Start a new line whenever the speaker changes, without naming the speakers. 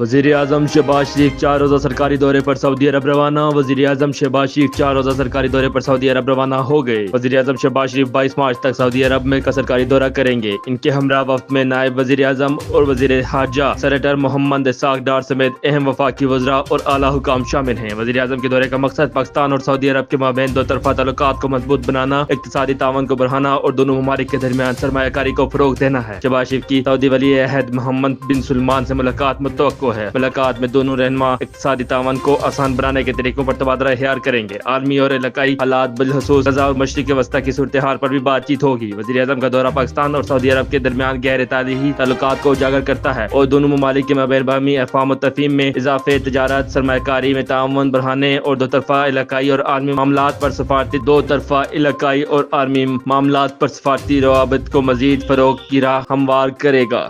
وزیر اعظم شہباز شریف 4 روزہ سرکاری دورے پر سعودی عرب روانہ۔ وزیر اعظم شہباز شریف 4 روزہ سرکاری دورے پر سعودی عرب روانہ ہو گئے۔ وزیر اعظم شہباز شریف 22 مارچ تک سعودی عرب میں کا سرکاری دورہ کریں گے۔ ان کے ہمراہ وفد میں نائب وزیر اعظم اور وزیر خارجہ سینیٹر محمد اسحاق ڈار سمیت اہم وفاقی وزراء اور اعلیٰ حکام شامل ہیں۔ وزیر اعظم کے دورے کا مقصد پاکستان اور سعودی عرب کے مابین دو طرفہ تعلقات کو مضبوط بنانا، اقتصادی تعاون کو بڑھانا اور دونوں ممالک کے درمیان سرمایہ کاری کو فروغ دینا ہے۔ شہباز شریف کی سعودی ولی عہد محمد بن سلمان سے ملاقات متوقع ہے۔ ملاقات میں دونوں رہنما اقتصادی تعاون کو آسان بنانے کے طریقوں پر تبادلہ خیال کریں گے۔ عالمی اور علاقائی حالات بالخصوص غزہ اور مشرق وسطی کی صورتحال پر بھی بات چیت ہوگی۔ وزیر اعظم کا دورہ پاکستان اور سعودی عرب کے درمیان گہرے تاریخی تعلقات کو اجاگر کرتا ہے اور دونوں ممالک کے مابین باہمی افہام و تفہیم میں اضافے، تجارت، سرمایہ کاری میں تعاون بڑھانے اور دو طرفہ علاقائی اور عالمی معاملات پر سفارتی روابط کو مزید فروغ کی راہ ہموار کرے گا۔